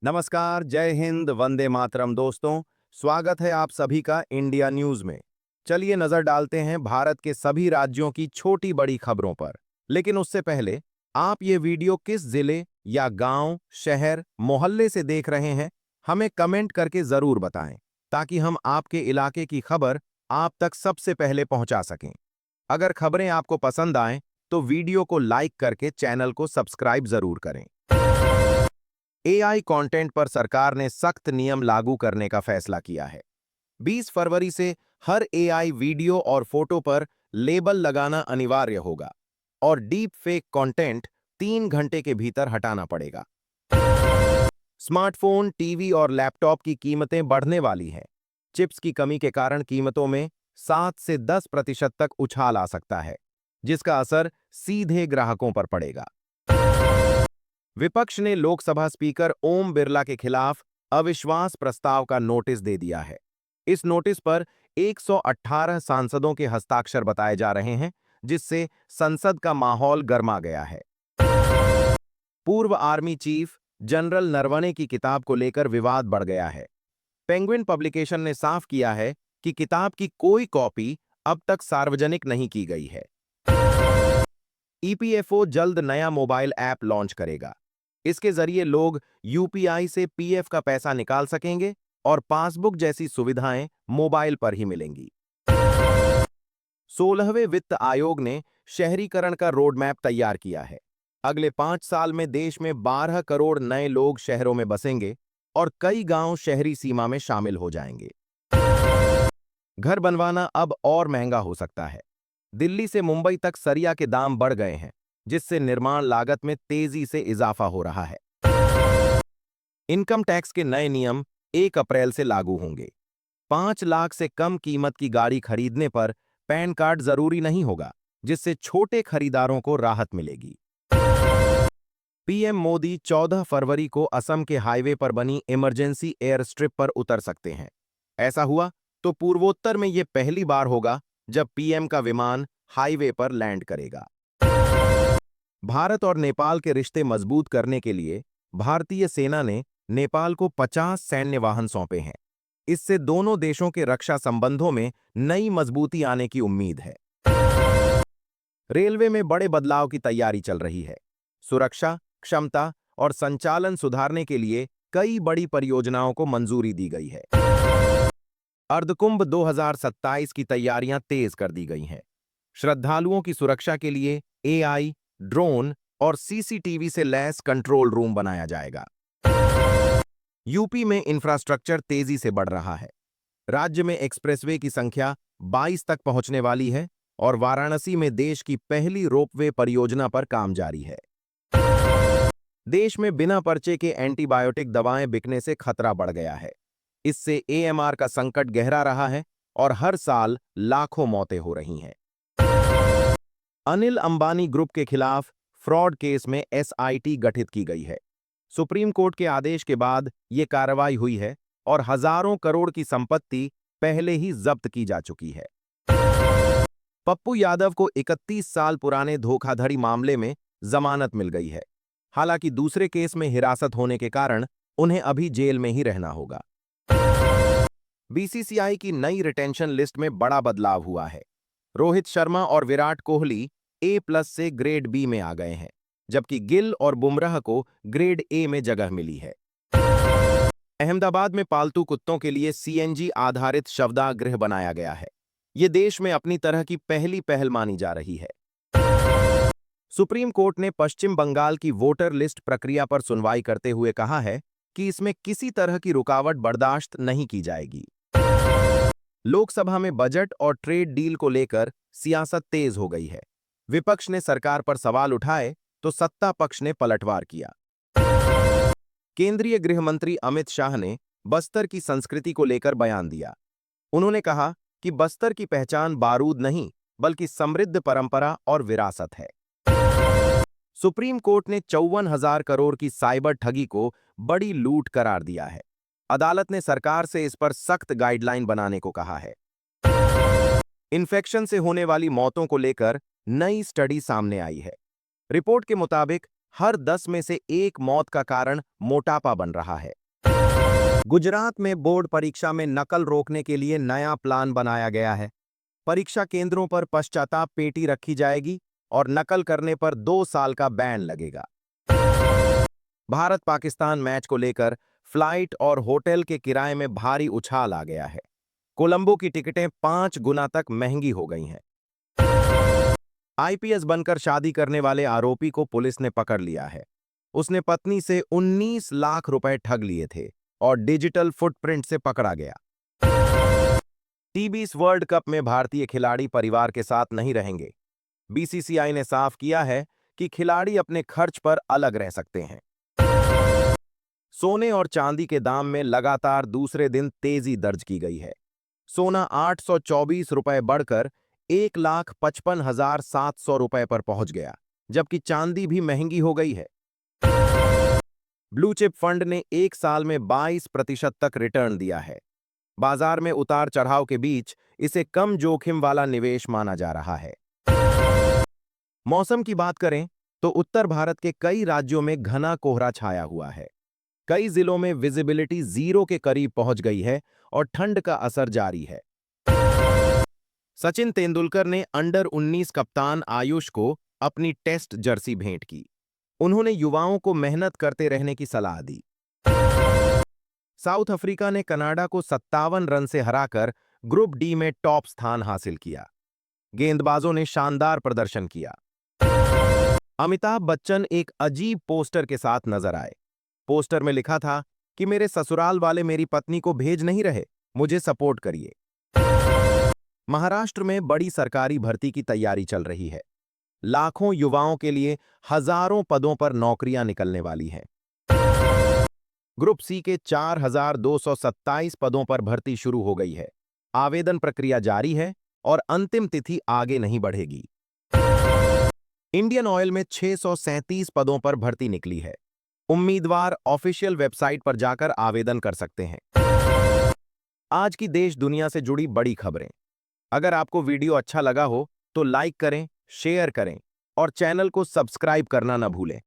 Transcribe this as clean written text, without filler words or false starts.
नमस्कार, जय हिंद, वंदे मातरम दोस्तों। स्वागत है आप सभी का इंडिया न्यूज में। चलिए नजर डालते हैं भारत के सभी राज्यों की छोटी बड़ी खबरों पर। लेकिन उससे पहले आप ये वीडियो किस जिले या गांव, शहर, मोहल्ले से देख रहे हैं, हमें कमेंट करके जरूर बताएं, ताकि हम आपके इलाके की खबर आप तक सबसे पहले पहुंचा सकें। अगर खबरें आपको पसंद आएं, तो वीडियो को लाइक करके चैनल को सब्सक्राइब जरूर करें। एआई कंटेंट पर सरकार ने सख्त नियम लागू करने का फैसला किया है। 20 फरवरी से हर एआई वीडियो और फोटो पर लेबल लगाना अनिवार्य होगा और डीप फेक कंटेंट 3 घंटे के भीतर हटाना पड़ेगा। स्मार्टफोन, टीवी और लैपटॉप की कीमतें बढ़ने वाली हैं। चिप्स की कमी के कारण कीमतों में 7 से 10% तक उछाल आ सकता है, जिसका असर सीधे ग्राहकों पर पड़ेगा। विपक्ष ने लोकसभा स्पीकर ओम बिरला के खिलाफ अविश्वास प्रस्ताव का नोटिस दे दिया है। इस नोटिस पर 118 सांसदों के हस्ताक्षर बताए जा रहे हैं, जिससे संसद का माहौल गर्मा गया है। पूर्व आर्मी चीफ जनरल नरवणे की किताब को लेकर विवाद बढ़ गया है। पेंगुइन पब्लिकेशन ने साफ किया है कि किताब की कोई कॉपी अब तक सार्वजनिक नहीं की गई है। ईपीएफओ जल्द नया मोबाइल ऐप लॉन्च करेगा। इसके जरिए लोग यूपीआई से पीएफ का पैसा निकाल सकेंगे और पासबुक जैसी सुविधाएं मोबाइल पर ही मिलेंगी। 16वें वित्त आयोग ने शहरीकरण का रोडमैप तैयार किया है। अगले 5 साल में देश में 12 करोड़ नए लोग शहरों में बसेंगे और कई गांव शहरी सीमा में शामिल हो जाएंगे। घर बनवाना अब और महंगा हो सकता है। दिल्ली से मुंबई तक सरिया के दाम बढ़ गए हैं, जिससे निर्माण लागत में तेजी से इजाफा हो रहा है। इनकम टैक्स के नए नियम 1 अप्रैल से लागू होंगे। 5 लाख से कम कीमत की गाड़ी खरीदने पर पैन कार्ड जरूरी नहीं होगा, जिससे छोटे खरीदारों को राहत मिलेगी। पीएम मोदी 14 फरवरी को असम के हाईवे पर बनी इमरजेंसी एयर स्ट्रिप पर उतर सकते हैं। ऐसा हुआ तो पूर्वोत्तर में यह पहली बार होगा जब पीएम का विमान हाईवे पर लैंड करेगा। भारत और नेपाल के रिश्ते मजबूत करने के लिए भारतीय सेना ने नेपाल को 50 सैन्य वाहन सौंपे हैं। इससे दोनों देशों के रक्षा संबंधों में नई मजबूती आने की उम्मीद है। रेलवे में बड़े बदलाव की तैयारी चल रही है। सुरक्षा, क्षमता और संचालन सुधारने के लिए कई बड़ी परियोजनाओं को मंजूरी दी गई है। अर्धकुंभ 2027 की तैयारियां तेज कर दी गई हैं। श्रद्धालुओं की सुरक्षा के लिए एआई, ड्रोन और सीसीटीवी से लैस कंट्रोल रूम बनाया जाएगा। यूपी में इंफ्रास्ट्रक्चर तेजी से बढ़ रहा है। राज्य में एक्सप्रेसवे की संख्या 22 तक पहुंचने वाली है और वाराणसी में देश की पहली रोपवे परियोजना पर काम जारी है। देश में बिना पर्चे के एंटीबायोटिक दवाएं बिकने से खतरा बढ़ गया है। इससे एएमआर का संकट गहरा रहा है और हर साल लाखों मौतें हो रही हैं। अनिल अंबानी ग्रुप के खिलाफ फ्रॉड केस में एसआईटी गठित की गई है। सुप्रीम कोर्ट के आदेश के बाद यह कार्रवाई हुई है और हजारों करोड़ की संपत्ति पहले ही जब्त की जा चुकी है। पप्पू यादव को 31 साल पुराने धोखाधड़ी मामले में जमानत मिल गई है। हालांकि दूसरे केस में हिरासत होने के कारण उन्हें अभी जेल में ही रहना होगा। बीसीसीआई की नई रिटेंशन लिस्ट में बड़ा बदलाव हुआ है। रोहित शर्मा और विराट कोहली A+ से ग्रेड बी में आ गए हैं, जबकि गिल और बुमराह को ग्रेड ए में जगह मिली है। अहमदाबाद में पालतू कुत्तों के लिए सीएनजी आधारित शवदाह गृह बनाया गया है। ये देश में अपनी तरह की पहली पहल मानी जा रही है। सुप्रीम कोर्ट ने पश्चिम बंगाल की वोटर लिस्ट प्रक्रिया पर सुनवाई करते हुए कहा है कि इसमें किसी तरह की रुकावट बर्दाश्त नहीं की जाएगी। लोकसभा में बजट और ट्रेड डील को लेकर सियासत तेज हो गई है। विपक्ष ने सरकार पर सवाल उठाए तो सत्ता पक्ष ने पलटवार किया। केंद्रीय गृह मंत्री अमित शाह ने बस्तर की संस्कृति को लेकर बयान दिया। उन्होंने कहा कि बस्तर की पहचान बारूद नहीं, बल्कि समृद्ध परंपरा और विरासत है। सुप्रीम कोर्ट ने 54,000 करोड़ की साइबर ठगी को बड़ी लूट करार दिया है। अदालत ने सरकार से इस पर सख्त गाइडलाइन बनाने को कहा है। इन्फेक्शन से होने वाली मौतों को लेकर नई स्टडी सामने आई है। रिपोर्ट के मुताबिक हर 10 में से एक मौत का कारण मोटापा बन रहा है। गुजरात में बोर्ड परीक्षा में नकल रोकने के लिए नया प्लान बनाया गया है। परीक्षा केंद्रों पर पश्चाताप पेटी रखी जाएगी और नकल करने पर 2 साल का बैन लगेगा। भारत पाकिस्तान मैच को लेकर फ्लाइट और होटल के किराए में भारी उछाल आ गया है। कोलंबो की टिकटें 5 गुना तक महंगी हो गई हैं। आईपीएस बनकर शादी करने वाले आरोपी को पुलिस ने पकड़ लिया है। उसने पत्नी से 19 लाख रुपए ठग लिए थे और डिजिटल फुटप्रिंट से पकड़ा गया। टी20 वर्ल्ड कप में भारतीय खिलाड़ी परिवार के साथ नहीं रहेंगे। बीसीसीआई ने साफ किया है कि खिलाड़ी अपने खर्च पर अलग रह सकते हैं। सोने और चांदी के दाम में लगातार दूसरे दिन तेजी दर्ज की गई है। सोना 824 रुपए बढ़कर 1,55,700 रुपए पर पहुंच गया, जबकि चांदी भी महंगी हो गई है। ब्लू चिप फंड ने एक साल में 22% तक रिटर्न दिया है। बाजार में उतार चढ़ाव के बीच इसे कम जोखिम वाला निवेश माना जा रहा है। मौसम की बात करें तो उत्तर भारत के कई राज्यों में घना कोहरा छाया हुआ है। कई जिलों में विजिबिलिटी 0 के करीब पहुंच गई है और ठंड का असर जारी है। सचिन तेंदुलकर ने अंडर-19 कप्तान आयुष को अपनी टेस्ट जर्सी भेंट की। उन्होंने युवाओं को मेहनत करते रहने की सलाह दी। साउथ अफ्रीका ने कनाडा को 57 रन से हराकर ग्रुप डी में टॉप स्थान हासिल किया। गेंदबाजों ने शानदार प्रदर्शन किया। अमिताभ बच्चन एक अजीब पोस्टर के साथ नजर आए। पोस्टर में लिखा था कि मेरे ससुराल वाले मेरी पत्नी को भेज नहीं रहे, मुझे सपोर्ट करिए। महाराष्ट्र में बड़ी सरकारी भर्ती की तैयारी चल रही है। लाखों युवाओं के लिए हजारों पदों पर नौकरियां निकलने वाली हैं। ग्रुप सी के 4,227 पदों पर भर्ती शुरू हो गई है। आवेदन प्रक्रिया जारी है और अंतिम तिथि आगे नहीं बढ़ेगी। इंडियन ऑयल में 637 पदों पर भर्ती निकली है। उम्मीदवार ऑफिशियल वेबसाइट पर जाकर आवेदन कर सकते हैं। आज की देश दुनिया से जुड़ी बड़ी खबरें। अगर आपको वीडियो अच्छा लगा हो तो लाइक करें, शेयर करें और चैनल को सब्सक्राइब करना न भूलें।